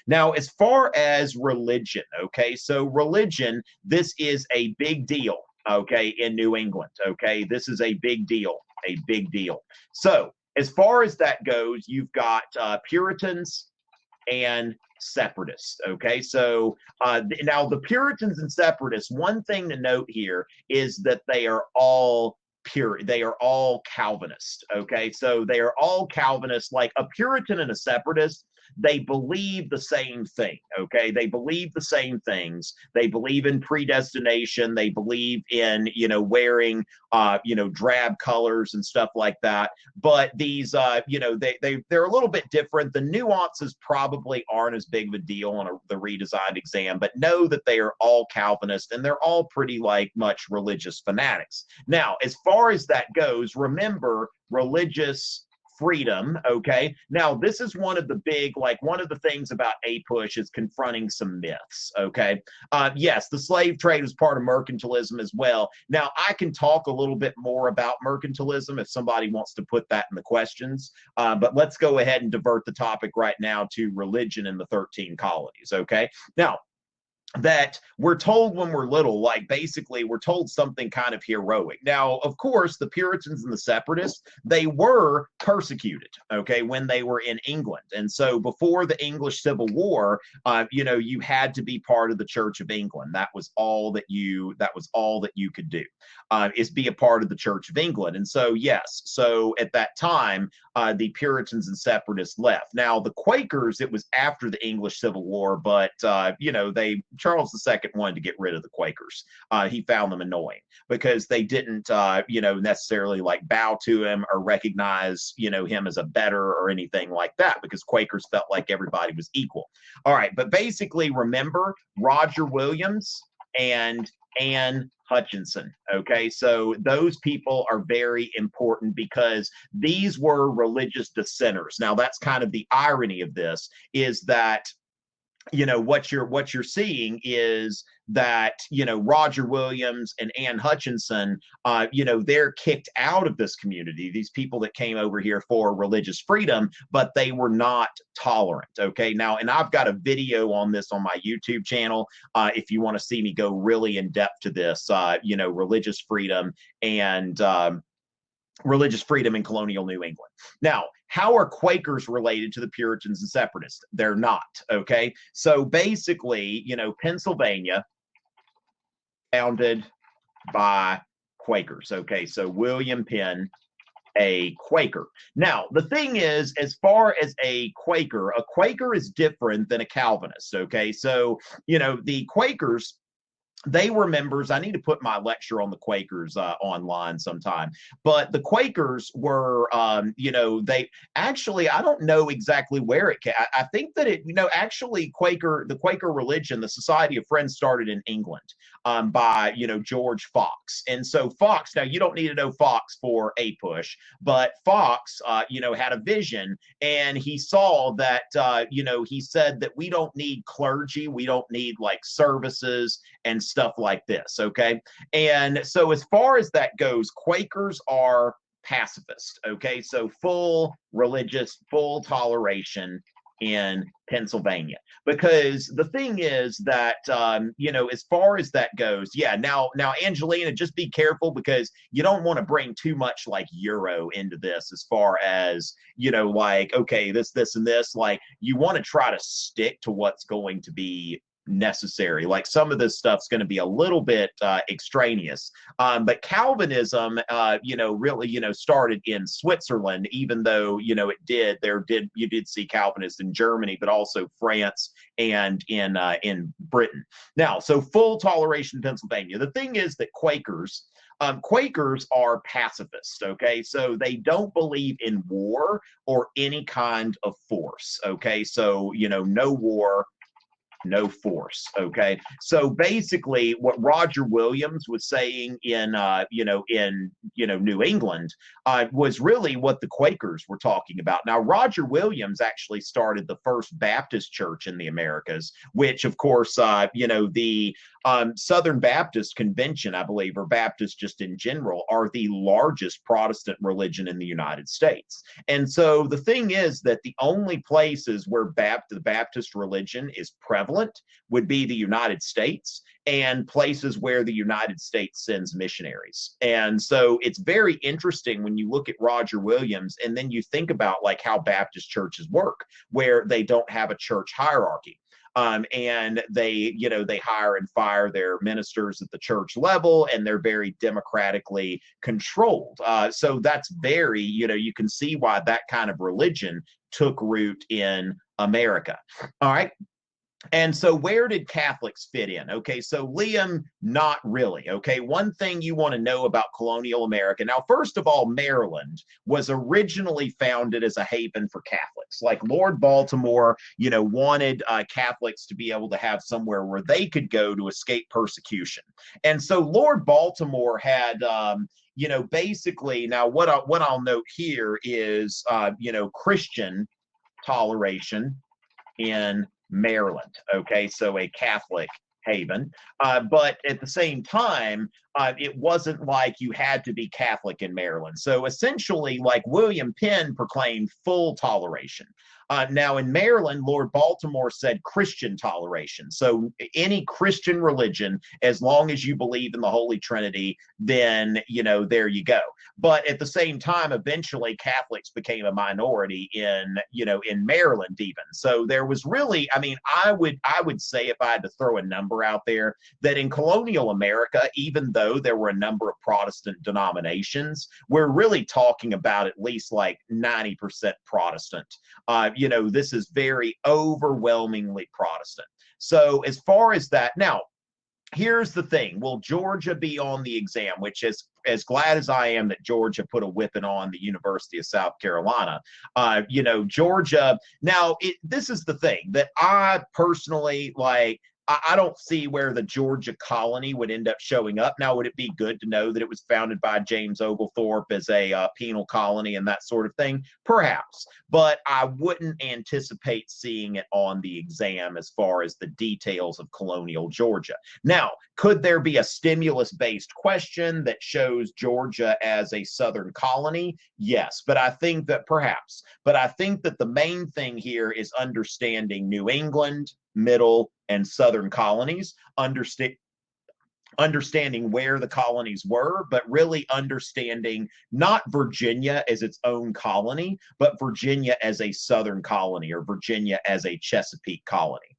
Now, as far as religion, okay, so religion, this is a big deal, okay, in New England, okay? This is a big deal, a big deal. So, as far as that goes, you've got Puritans and Separatists, okay? So, now the Puritans and Separatists, one thing to note here is that they are all Calvinist, okay? So they are all Calvinist. Like a Puritan and a Separatist, they believe the same thing, okay? They believe the same things. They believe in predestination. They believe in, wearing, drab colors and stuff like that. But these, they're a little bit different. The nuances probably aren't as big of a deal on the redesigned exam, but know that they are all Calvinist and they're all pretty much religious fanatics. Now, as far as that goes, remember religious freedom, okay? Now, this is one of the things about APUSH is confronting some myths, okay? Yes, the slave trade was part of mercantilism as well. Now, I can talk a little bit more about mercantilism if somebody wants to put that in the questions, but let's go ahead and divert the topic right now to religion in the 13 colonies, okay? Now, that we're told when we're little, basically we're told something kind of heroic. Now, of course, the Puritans and the Separatists, they were persecuted, okay, when they were in England. And so before the English Civil War, you had to be part of the Church of England. That was all that you could do, is be a part of the Church of England. And so, yes, so at that time, the Puritans and Separatists left. Now, the Quakers, it was after the English Civil War, but, Charles II wanted to get rid of the Quakers. He found them annoying because they didn't, necessarily bow to him or recognize, him as a better or anything like that, because Quakers felt like everybody was equal. All right, but basically remember Roger Williams and Anne Hutchinson, okay? So those people are very important because these were religious dissenters. Now, that's kind of the irony of this, is that what you're seeing is that, Roger Williams and Anne Hutchinson, they're kicked out of this community, these people that came over here for religious freedom, but they were not tolerant, okay? Now, and I've got a video on this on my YouTube channel, if you want to see me go really in depth to this, religious freedom and in colonial New England. Now, how are Quakers related to the Puritans and Separatists? They're not, okay? So basically, Pennsylvania, founded by Quakers, okay? So William Penn, a Quaker. Now, the thing is, as far as a Quaker is different than a Calvinist, okay? So, the Quakers, they were members. I need to put my lecture on the Quakers online sometime. But the Quakers were, they actually, I don't know exactly where it came. I think that actually the Quaker religion, the Society of Friends, started in England by, George Fox. And so Fox, now you don't need to know Fox for APUSH, but Fox, had a vision, and he saw that, he said that we don't need clergy. We don't need services and stuff like this, okay? And so as far as that goes, Quakers are pacifist, okay? So full toleration in Pennsylvania. Because the thing is that, as far as that goes, yeah, now, Angelina, just be careful because you don't want to bring too much Euro into this as far as, okay, this, and this, you want to try to stick to what's going to be necessary. Some of this stuff's going to be a little bit extraneous, but Calvinism really started in Switzerland, even though you did see Calvinists in Germany, but also France and in Britain. Now, so full toleration in Pennsylvania. The thing is that Quakers are pacifists, okay? So they don't believe in war or any kind of force, okay? So, no war, no force. Okay, so basically what Roger Williams was saying in New England was really what the Quakers were talking about. Now Roger Williams actually started the first Baptist church in the Americas, which of course the Southern Baptist Convention, I believe, or Baptists just in general, are the largest Protestant religion in the United States. And so the thing is that the only places where the Baptist religion is prevalent would be the United States and places where the United States sends missionaries. And so it's very interesting when you look at Roger Williams and then you think about like how Baptist churches work, where they don't have a church hierarchy. And they hire and fire their ministers at the church level, and they're very democratically controlled. So that's very, you can see why that kind of religion took root in America. All right. And so where did Catholics fit in? Okay, so Liam, not really. Okay, one thing you want to know about colonial America. Now, first of all, Maryland was originally founded as a haven for Catholics. Like Lord Baltimore, wanted Catholics to be able to have somewhere where they could go to escape persecution. And so Lord Baltimore had basically, now what I'll note here is, Christian toleration in Maryland. Okay, so a Catholic haven. But at the same time, it wasn't like you had to be Catholic in Maryland. So essentially, like William Penn proclaimed full toleration. Now in Maryland, Lord Baltimore said Christian toleration. So any Christian religion, as long as you believe in the Holy Trinity, then, there you go. But at the same time, eventually Catholics became a minority in Maryland even. So there was really, I would say, if I had to throw a number out there, that in colonial America, even though there were a number of Protestant denominations, we're really talking about at least like 90% Protestant. This is very overwhelmingly Protestant. So as far as that, now, here's the thing. Will Georgia be on the exam? Which is, as glad as I am that Georgia put a whipping on the University of South Carolina, Georgia. Now, this is the thing that I personally like. I don't see where the Georgia colony would end up showing up. Now, would it be good to know that it was founded by James Oglethorpe as a penal colony and that sort of thing? Perhaps. But I wouldn't anticipate seeing it on the exam as far as the details of colonial Georgia. Now, could there be a stimulus-based question that shows Georgia as a Southern colony? Yes, but I think that perhaps. But I think that the main thing here is understanding New England, Middle, and Southern colonies, understanding where the colonies were, but really understanding not Virginia as its own colony, but Virginia as a Southern colony, or Virginia as a Chesapeake colony.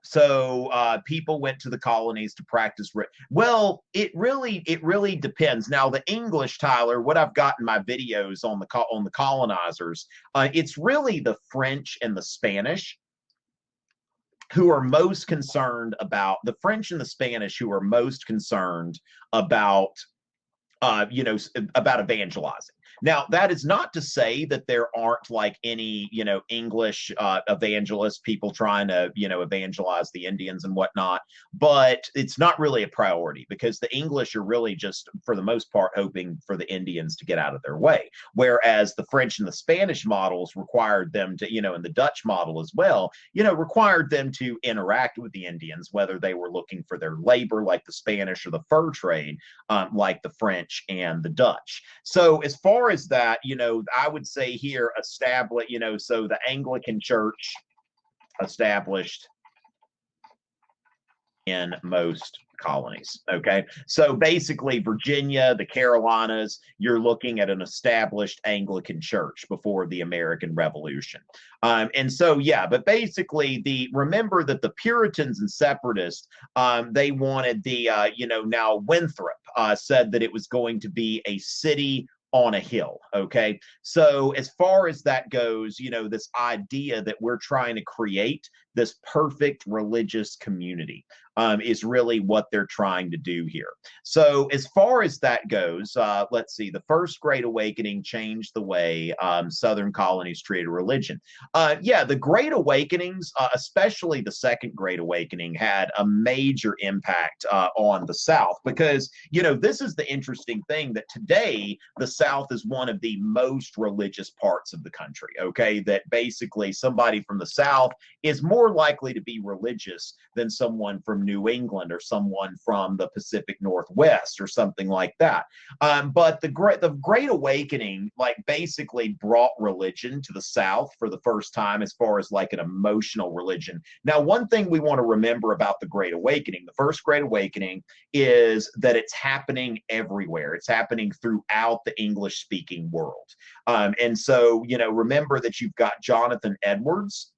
So people went to the colonies to practice. Well, it really depends. Now, the English, Tyler, what I've got in my videos on the colonizers, it's really the French and the Spanish who are most concerned about the French and the Spanish, who are most concerned about evangelizing. Now, that is not to say that there aren't like any, English evangelists, people trying to, evangelize the Indians and whatnot, but it's not really a priority because the English are really just, for the most part, hoping for the Indians to get out of their way. Whereas the French and the Spanish models required them to, and the Dutch model as well, required them to interact with the Indians, whether they were looking for their labor like the Spanish, or the fur trade like the French and the Dutch. So as far as that, I would say here establish, so the Anglican Church established in most colonies. Okay, so basically Virginia, the Carolinas, you're looking at an established Anglican church before the American Revolution. And so, yeah, but basically remember that the Puritans and Separatists, they wanted now Winthrop said that it was going to be a city on a hill. Okay, so as far as that goes, this idea that we're trying to create this perfect religious community, is really what they're trying to do here. So as far as that goes, let's see, the First Great Awakening changed the way Southern colonies treated religion. Yeah, the Great Awakenings, especially the Second Great Awakening, had a major impact on the South, because, you know, this is the interesting thing, that today the South is one of the most religious parts of the country, okay? That basically somebody from the South is more likely to be religious than someone from New England or someone from the Pacific Northwest or something like that. But the Great Awakening, like, basically brought religion to the South for the first time, as far as like an emotional religion. Now, one thing we want to remember about the Great Awakening, the First Great Awakening, is that it's happening everywhere. It's happening throughout the English-speaking world. And so, you know, remember that you've got Jonathan Edwards,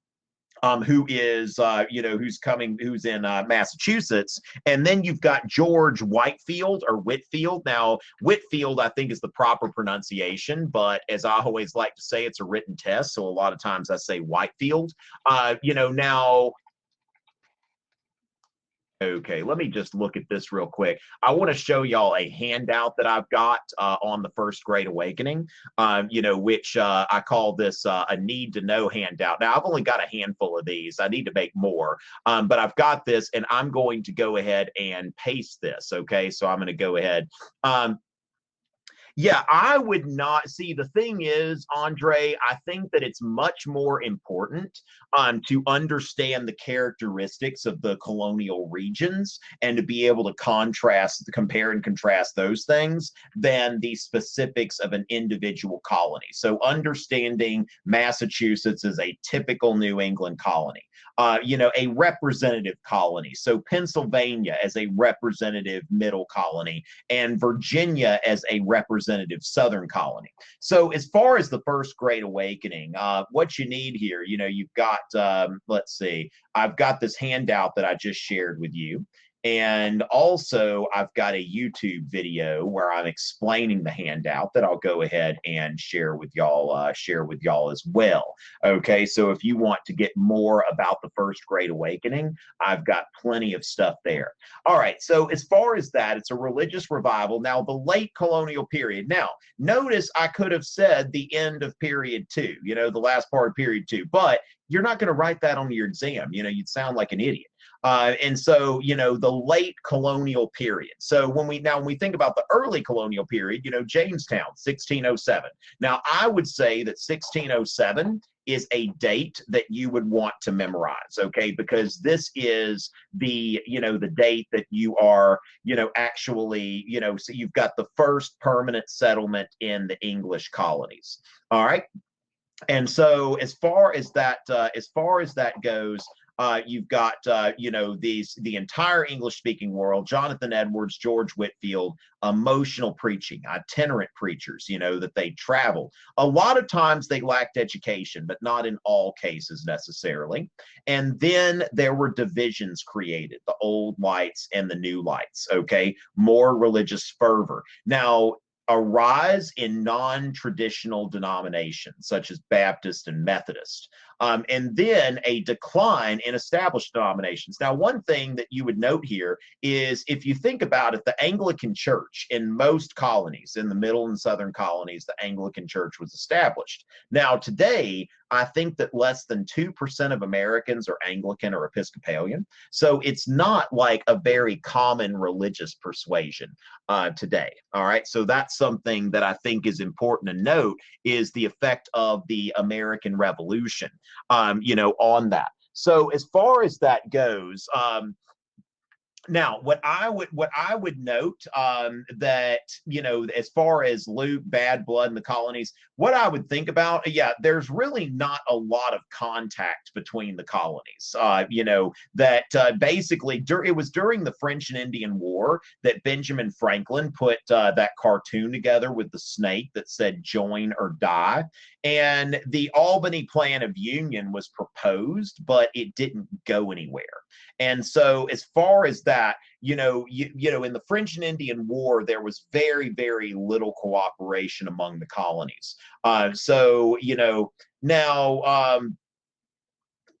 who is, who's in Massachusetts. And then you've got George Whitefield, or Whitfield. Now, Whitfield, I think, is the proper pronunciation, but as I always like to say, it's a written test. So a lot of times I say Whitefield. Now, okay, let me just look at this real quick. I want to show y'all a handout that I've got on the First Great Awakening, which I call this a need to know handout. Now, I've only got a handful of these. I need to make more, but I've got this, and I'm going to go ahead and paste this, okay? So I'm going to go ahead. Yeah, I would not see. The thing is, Andre, I think that it's much more important to understand the characteristics of the colonial regions and to be able to compare and contrast those things than the specifics of an individual colony. So understanding Massachusetts is a typical New England colony. A representative colony. So Pennsylvania as a representative middle colony, and Virginia as a representative southern colony. So as far as the First Great Awakening, what you need here, you've got, let's see, I've got this handout that I just shared with you. And also, I've got a YouTube video where I'm explaining the handout that I'll go ahead and share with y'all as well. Okay, so if you want to get more about the First Great Awakening, I've got plenty of stuff there. All right, so as far as that, it's a religious revival. Now, the late colonial period. Now, notice I could have said the end of period 2, the last part of period 2, but you're not going to write that on your exam. You'd sound like an idiot. And so, the late colonial period. So when we think about the early colonial period, Jamestown, 1607. Now, I would say that 1607 is a date that you would want to memorize, okay? Because this is the date that you are, actually, so you've got the first permanent settlement in the English colonies. All right. And so as far as that goes, you've got, the entire English-speaking world, Jonathan Edwards, George Whitfield, emotional preaching, itinerant preachers, that they traveled. A lot of times they lacked education, but not in all cases necessarily. And then there were divisions created, the old lights and the new lights, okay? More religious fervor. Now, a rise in non-traditional denominations such as Baptist and Methodist, and then a decline in established denominations. Now, one thing that you would note here is, if you think about it, the Anglican Church in most colonies, in the middle and southern colonies, the Anglican Church was established. Now, today, I think that less than 2% of Americans are Anglican or Episcopalian. So it's not like a very common religious persuasion today. All right. So that's something that I think is important to note, is the effect of the American Revolution, on that. So as far as that goes, now, what I would note, that, as far as loot, bad blood in the colonies, what I would think about, there's really not a lot of contact between the colonies. Basically, it was during the French and Indian War that Benjamin Franklin put that cartoon together with the snake that said "join or die." And the Albany Plan of Union was proposed, but it didn't go anywhere. And so as far as that, in the French and Indian War, there was very, very little cooperation among the colonies. Now,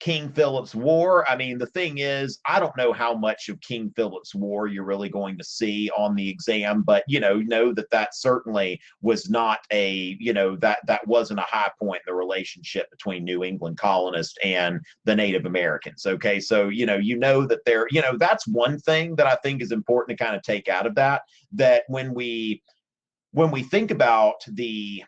King Philip's War. I mean, the thing is, I don't know how much of King Philip's War you're really going to see on the exam, but know that that certainly was not a, that wasn't a high point in the relationship between New England colonists and the Native Americans. Okay, so that there, that's one thing that I think is important to kind of take out of that. That when we think about the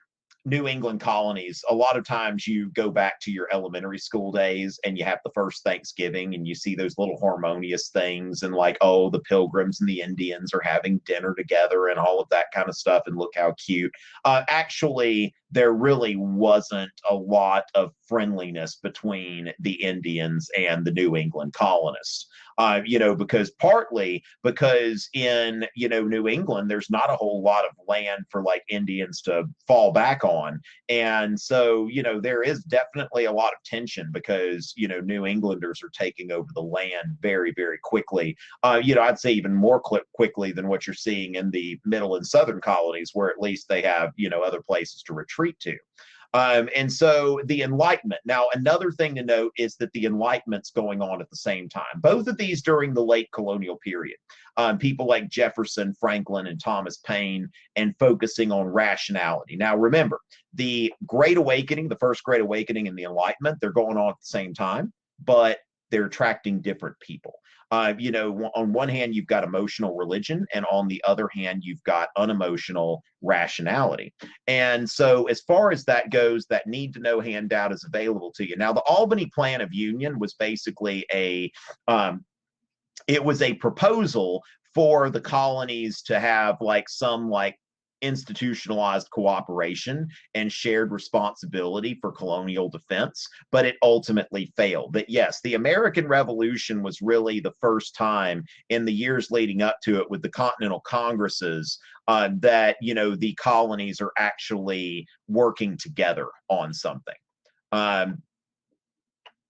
New England colonies, a lot of times you go back to your elementary school days and you have the first Thanksgiving and you see those little harmonious things and like, oh, the Pilgrims and the Indians are having dinner together and all of that kind of stuff. And look how cute. Actually, there really wasn't a lot of friendliness between the Indians and the New England colonists. Because in, New England, there's not a whole lot of land for like Indians to fall back on. And so, there is definitely a lot of tension because, New Englanders are taking over the land very, very quickly. I'd say even more quickly than what you're seeing in the middle and southern colonies, where at least they have, other places to retreat to. And so the Enlightenment. Now, another thing to note is that the Enlightenment's going on at the same time. Both of these during the late colonial period. People like Jefferson, Franklin, and Thomas Paine, and focusing on rationality. Now, remember, the Great Awakening, the First Great Awakening and the Enlightenment, they're going on at the same time, but they're attracting different people. On one hand, you've got emotional religion, and on the other hand, you've got unemotional rationality. And so as far as that goes, that need to know handout is available to you. Now, the Albany Plan of Union was basically it was a proposal for the colonies to have some institutionalized cooperation and shared responsibility for colonial defense, but it ultimately failed. But yes, the American Revolution was really the first time in the years leading up to it with the Continental Congresses that, the colonies are actually working together on something.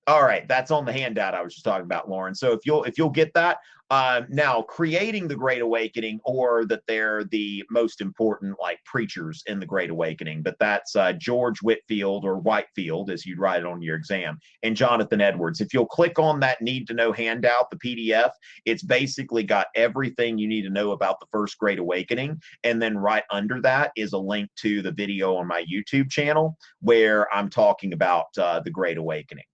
All right, that's on the handout I was just talking about, Lauren. So if you'll get that, now creating the Great Awakening, or that they're the most important preachers in the Great Awakening, but that's George Whitefield, or Whitefield as you'd write it on your exam, and Jonathan Edwards. If you'll click on that need to know handout, the PDF, it's basically got everything you need to know about the First Great Awakening, and then right under that is a link to the video on my YouTube channel where I'm talking about the Great Awakening.